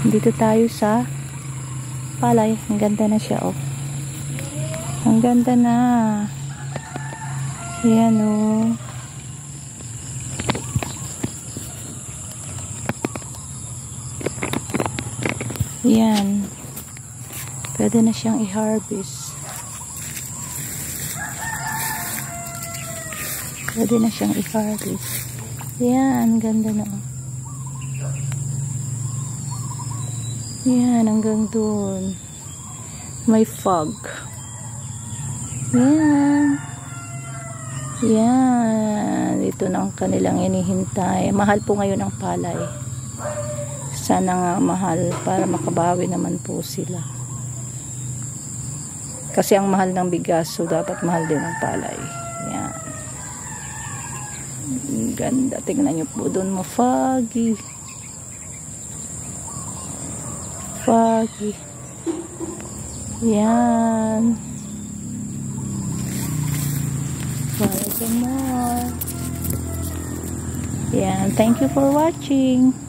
Dito tayo sa palay. Ang ganda na siya, oh. Ang ganda na. Ayan, oh. Ayan. Pwede na siyang i-harvest. Pwede na siyang i-harvest. Ayan, ganda na, oh. Yan, hanggang dun. May fog. Yan. Yan. Ito na ang kanilang inihintay. Mahal po ngayon ang palay. Sana nga mahal para makabawi naman po sila. Kasi ang mahal ng bigas, so dapat mahal din ang palay. Yan. Ganda. Tingnan nyo po doon, foggy. Foggy. Yan. Para sa more. Yan. Thank you for watching.